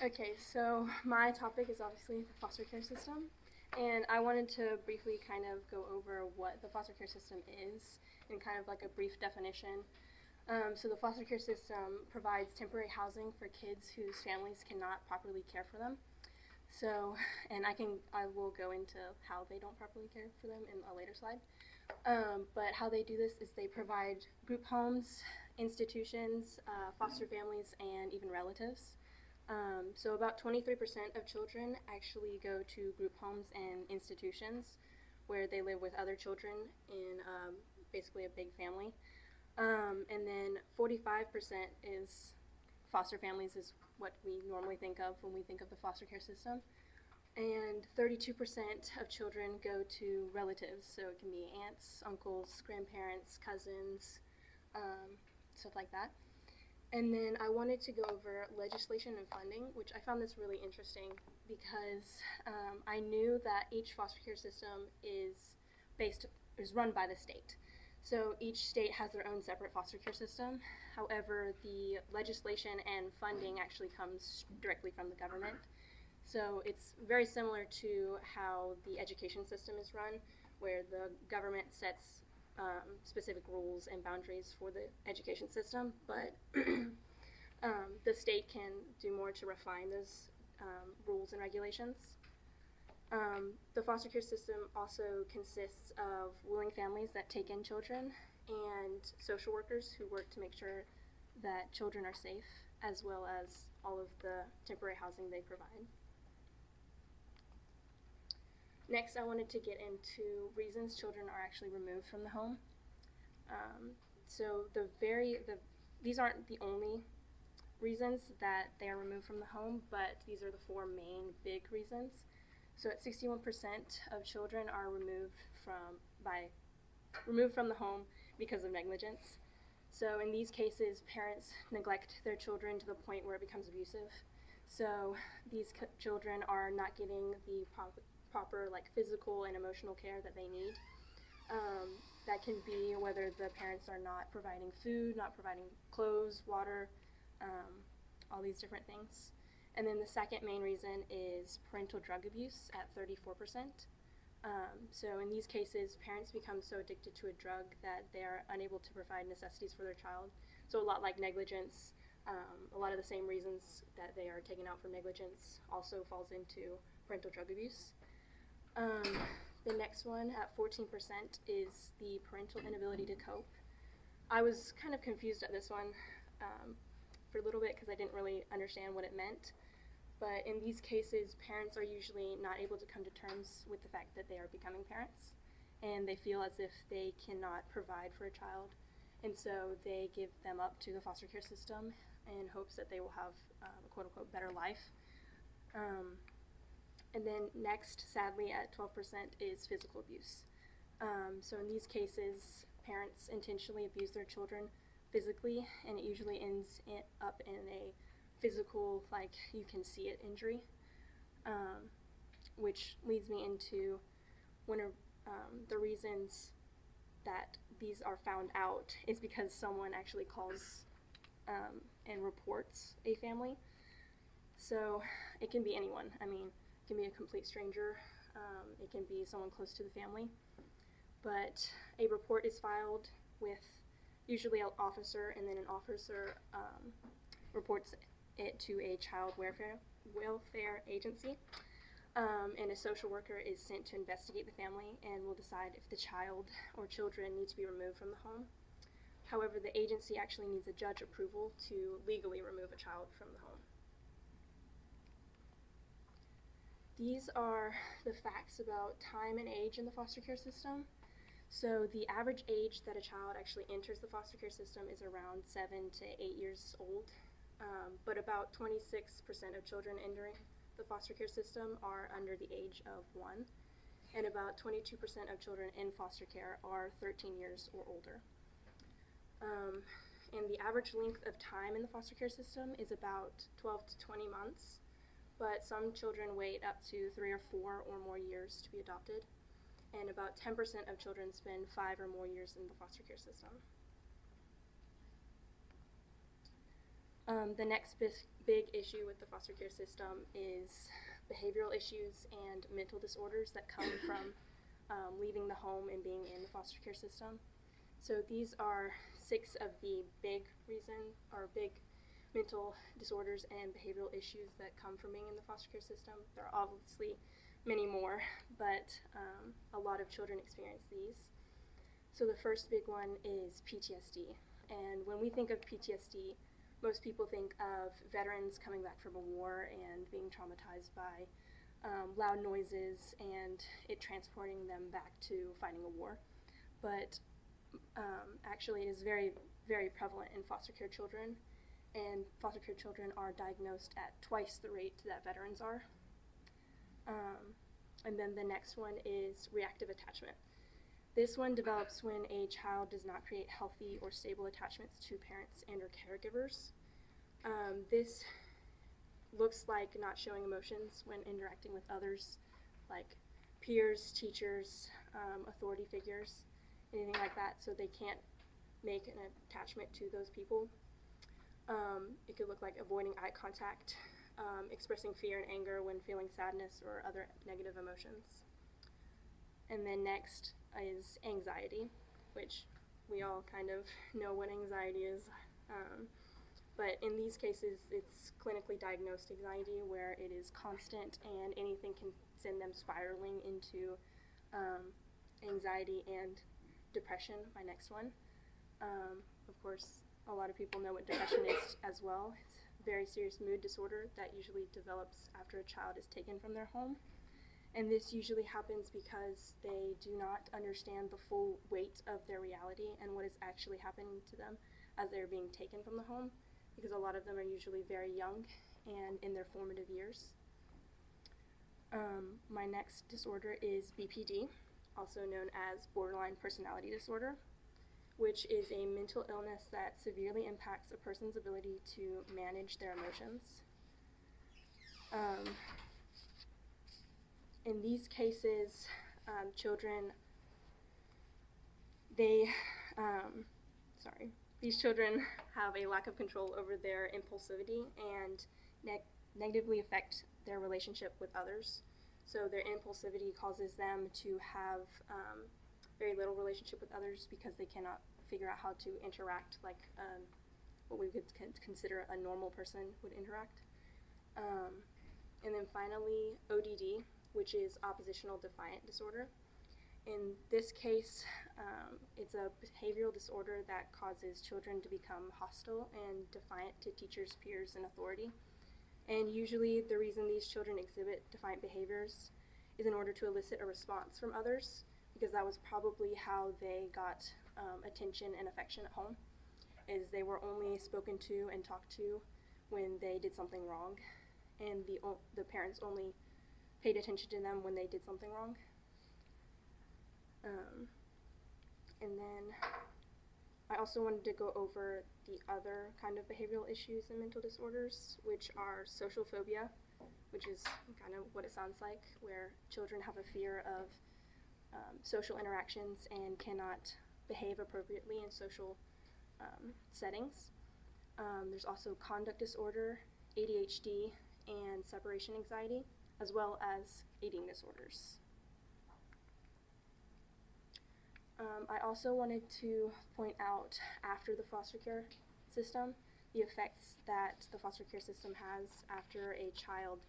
Okay, so my topic is obviously the foster care system, and I wanted to briefly kind of go over what the foster care system is and kind of like a brief definition. So the foster care system provides temporary housing for kids whose families cannot properly care for them. So, and I will go into how they don't properly care for them in a later slide. But how they do this is they provide group homes, institutions, foster families, and even relatives. So about 23% of children actually go to group homes and institutions where they live with other children in basically a big family. And then 45% is foster families is what we normally think of when we think of the foster care system. And 32% of children go to relatives, so it can be aunts, uncles, grandparents, cousins, stuff like that. And then I wanted to go over legislation and funding, which I found this really interesting because I knew that each foster care system is run by the state. So each state has their own separate foster care system. However, the legislation and funding actually comes directly from the government. So it's very similar to how the education system is run, where the government sets specific rules and boundaries for the education system, but the state can do more to refine those rules and regulations. The foster care system also consists of willing families that take in children and social workers who work to make sure that children are safe, as well as all of the temporary housing they provide. Next, I wanted to get into reasons children are actually removed from the home. So these aren't the only reasons that they are removed from the home, but these are the four main big reasons. So at 61% of children are removed from the home because of negligence. So in these cases, parents neglect their children to the point where it becomes abusive. So these children are not getting the proper physical and emotional care that they need. That can be whether the parents are not providing food, not providing clothes, water, all these different things. And then the second main reason is parental drug abuse at 34%. So in these cases, parents become so addicted to a drug that they are unable to provide necessities for their child. So a lot like negligence, a lot of the same reasons that they are taken out for negligence also falls into parental drug abuse. The next one at 14% is the parental inability to cope. I was kind of confused at this one for a little bit because I didn't really understand what it meant. But in these cases, parents are usually not able to come to terms with the fact that they are becoming parents, and they feel as if they cannot provide for a child, and so they give them up to the foster care system in hopes that they will have a quote-unquote better life. And then next, sadly, at 12% is physical abuse. So in these cases, parents intentionally abuse their children physically, and it usually ends up in a physical, you can see it injury, which leads me into the reasons that these are found out is because someone actually calls and reports a family. So it can be anyone. I mean, it can be a complete stranger. It can be someone close to the family. But a report is filed with usually an officer, and then an officer reports it to a child welfare agency. And a social worker is sent to investigate the family and will decide if the child or children need to be removed from the home. However, the agency actually needs a judge approval to legally remove a child from the home. These are the facts about time and age in the foster care system. So the average age that a child actually enters the foster care system is around 7 to 8 years old, but about 26% of children entering the foster care system are under the age of 1, and about 22% of children in foster care are 13 years or older. And the average length of time in the foster care system is about 12 to 20 months, but some children wait up to 3 or 4 or more years to be adopted, and about 10% of children spend 5 or more years in the foster care system. The next big issue with the foster care system is behavioral issues and mental disorders that come from leaving the home and being in the foster care system. So these are 6 of the big mental disorders and behavioral issues that come from being in the foster care system. There are obviously many more, but a lot of children experience these. So the first big one is PTSD. And when we think of PTSD, most people think of veterans coming back from a war and being traumatized by loud noises and it transporting them back to fighting a war. But actually it is very, very prevalent in foster care children, and foster care children are diagnosed at twice the rate that veterans are. And then the next one is reactive attachment. This one develops when a child does not create healthy or stable attachments to parents and or caregivers. This looks like not showing emotions when interacting with others, like peers, teachers, authority figures, anything like that, so they can't make an attachment to those people. It could look like avoiding eye contact, expressing fear and anger when feeling sadness or other negative emotions. And then next is anxiety, which we all kind of know what anxiety is. But in these cases, it's clinically diagnosed anxiety where it is constant and anything can send them spiraling into anxiety and depression, my next one. Of course, a lot of people know what depression is as well. It's a very serious mood disorder that usually develops after a child is taken from their home. And this usually happens because they do not understand the full weight of their reality and what is actually happening to them as they're being taken from the home, because a lot of them are usually very young and in their formative years. My next disorder is BPD, also known as borderline personality disorder, which is a mental illness that severely impacts a person's ability to manage their emotions. In these cases, these children have a lack of control over their impulsivity and negatively affect their relationship with others. So their impulsivity causes them to have very little relationship with others because they cannot figure out how to interact like what we would consider a normal person would interact. And then finally, ODD, which is oppositional defiant disorder. In this case, it's a behavioral disorder that causes children to become hostile and defiant to teachers, peers, and authority. And usually the reason these children exhibit defiant behaviors is in order to elicit a response from others, because that was probably how they got attention and affection at home, is they were only spoken to and talked to when they did something wrong, and the parents only paid attention to them when they did something wrong. And then I also wanted to go over the other kind of behavioral issues and mental disorders, which are social phobia, which is kind of what it sounds like, where children have a fear of social interactions and cannot behave appropriately in social settings. There's also conduct disorder, ADHD, and separation anxiety, as well as eating disorders. I also wanted to point out, after the foster care system, the effects that the foster care system has after a child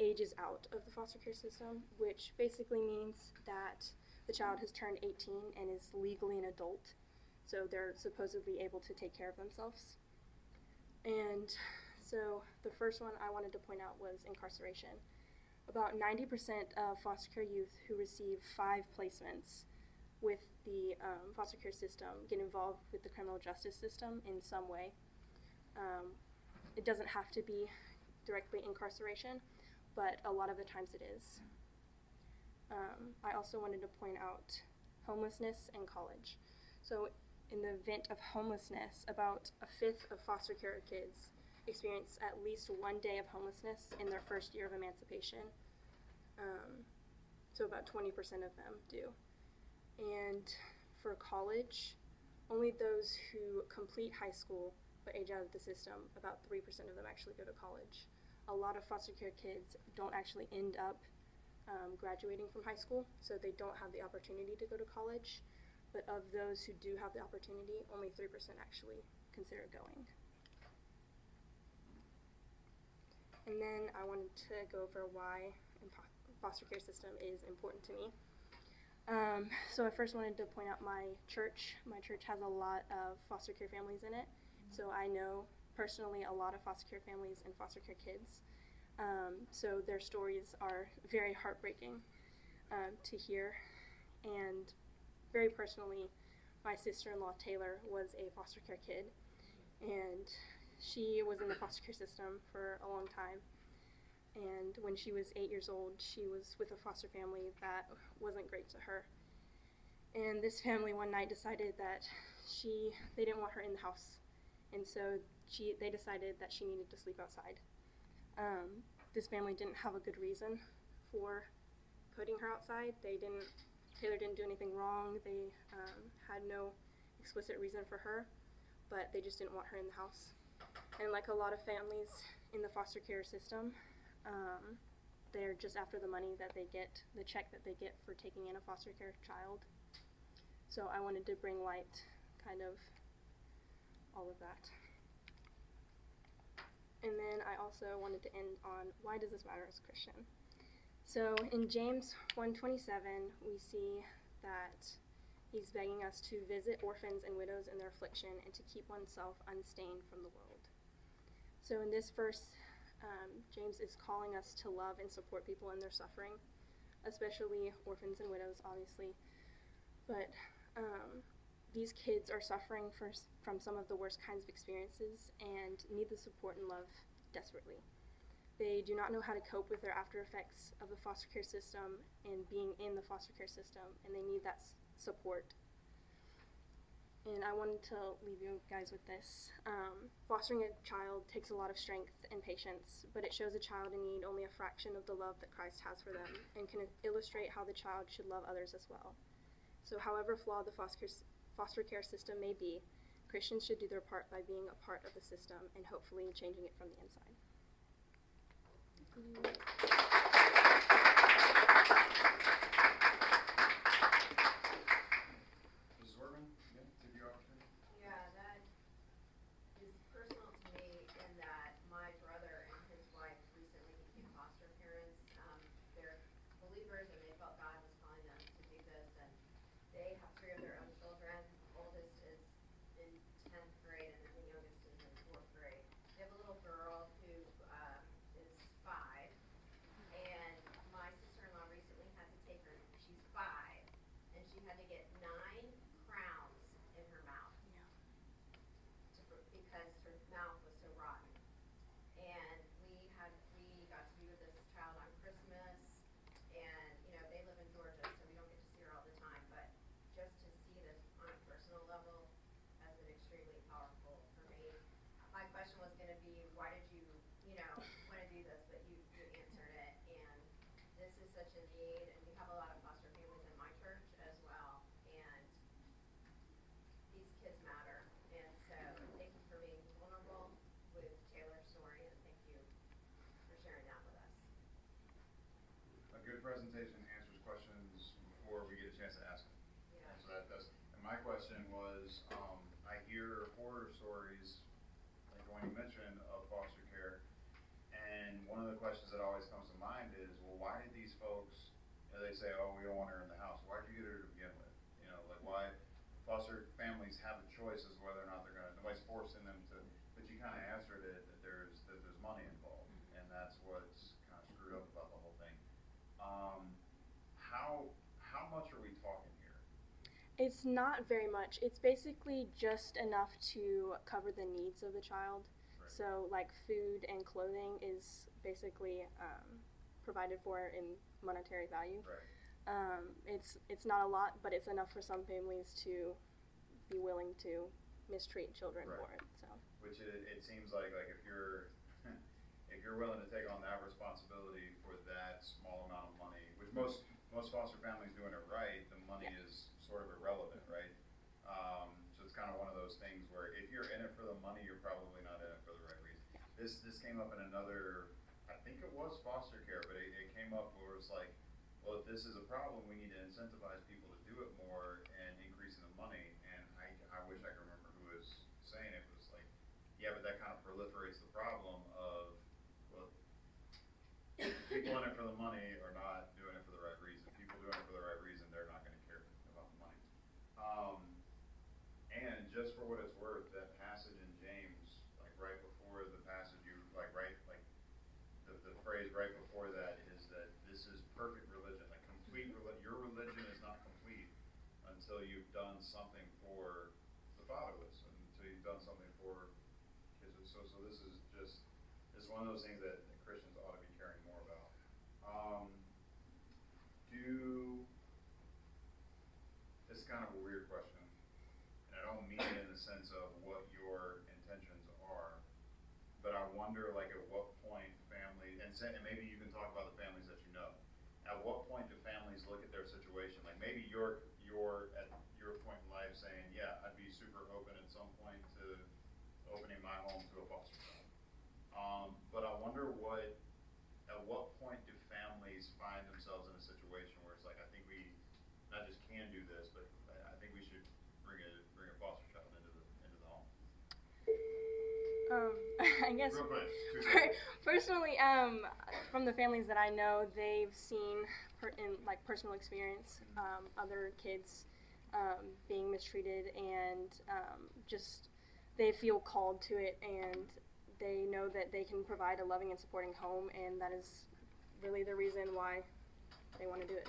ages out of the foster care system, which basically means that the child has turned 18 and is legally an adult, so they're supposedly able to take care of themselves. And so the first one I wanted to point out was incarceration. About 90% of foster care youth who receive 5 placements with the foster care system get involved with the criminal justice system in some way. It doesn't have to be directly incarceration, but a lot of the times it is. I also wanted to point out homelessness and college. So in the event of homelessness, about 1/5 of foster care kids experience at least 1 day of homelessness in their first year of emancipation. So about 20% of them do. And for college, only those who complete high school but age out of the system, about 3% of them actually go to college. A lot of foster care kids don't actually end up graduating from high school, so they don't have the opportunity to go to college. But of those who do have the opportunity, only 3% actually consider going. And then I wanted to go over why the foster care system is important to me. So I first wanted to point out my church. My church has a lot of foster care families in it, so I know personally a lot of foster care families and foster care kids. So their stories are very heartbreaking to hear. And very personally, my sister-in-law Taylor was a foster care kid, and she was in the foster care system for a long time. And when she was 8 years old, she was with a foster family that wasn't great to her. And this family one night decided that they didn't want her in the house. And so they decided that she needed to sleep outside. This family didn't have a good reason for putting her outside. Taylor didn't do anything wrong. They had no explicit reason for her, but they just didn't want her in the house. And like a lot of families in the foster care system, they're just after the money that they get, the check that they get for taking in a foster care child. So I wanted to bring light, kind of, all of that. And then I also wanted to end on why does this matter as a Christian? So in James 1:27, we see that he's begging us to visit orphans and widows in their affliction and to keep oneself unstained from the world. So in this verse, James is calling us to love and support people in their suffering, especially orphans and widows, obviously. But these kids are suffering from some of the worst kinds of experiences and need the support and love desperately. They do not know how to cope with their after effects of the foster care system and being in the foster care system, and they need that support. And I wanted to leave you guys with this. Fostering a child takes a lot of strength and patience, but it shows a child in need only a fraction of the love that Christ has for them and can illustrate how the child should love others as well. So however flawed the foster care system may be, Christians should do their part by being a part of the system and hopefully changing it from the inside. Mrs. Workman, take your opportunity. Yeah, that is personal to me in that my brother and his wife recently became foster parents. They're believers and they felt God was calling them to do this, and they have 3 of their own children. Oldest is in 10th grade and then the youngest is in 4th grade. They have a little girl who is 5, and my sister-in-law recently had to take her. She's 5, and she had to get 9 crowns in her mouth because her mouth was so rotten. And we got to be with this child on Christmas, and they live in Georgia, so we don't get to see her all the time, but just to see this on a personal level has been extremely powerful for me. My question was going to be, why did you want to do this, but you answered it, and this is such a need, and we have a lot of foster families in my church as well, and these kids matter. And so thank you for being vulnerable with Taylor's story, and thank you for sharing that with us. A good presentation answers questions before we get a chance to ask them. Yeah. And so and my question was, I hear horror stories, like the one you mentioned, of foster care, and one of the questions that always comes to mind is, well, why did these folks, they say, oh, we don't want her in the house. Why'd you get her to begin with? Like why foster families have a choice as to whether or not they're nobody's forcing them to, but you kind of answered it that there's money involved, and that's what's kind of screwed up about the whole thing. How much are we talking here? It's not very much. It's basically just enough to cover the needs of the child. Right. So like food and clothing is basically provided for in monetary value. Right. It's not a lot, but it's enough for some families to be willing to mistreat children Right. for it. So. Which it seems like if you're if you're willing to take on that responsibility for that small amount of money, which most foster families doing it right, the money Yeah. is sort of irrelevant, right? So it's kind of one of those things where if you're in it for the money, you're probably this came up in another, I think it was foster care, but it came up where it's like, well, if this is a problem, we need to incentivize people to do it more and increasing the money. And I wish I could remember who was saying it. It was like, yeah, but that kind of proliferates the problem of, well, people in it for the money are not doing it for the right reason. People doing it for the right reason, they're not going to care about the money. And just for what it's worth, that passage in James, like right before the passage, the phrase right before that is that this is perfect religion, like complete religion. Your religion is not complete until you've done something for the fatherless, and until you've done something for kids. So this is one of those things that Christians ought to be caring more about. It's kind of a weird question, and I don't mean it in the sense of what your intentions are, but I wonder, like, at what point families, and maybe you can talk about the families that you know. At what point do families look at their situation? Like, maybe you're at your point in life saying, yeah, I'd be super open at some point to opening my home to a foster child. But I wonder at what point do families find themselves in a situation where it's like, I think we not just can do this, but I think we should bring a foster child into the home. I guess Real quick. personally, from the families that I know, they've seen in like personal experience other kids being mistreated, and just they feel called to it, and they know that they can provide a loving and supporting home, and that is really the reason why they want to do it.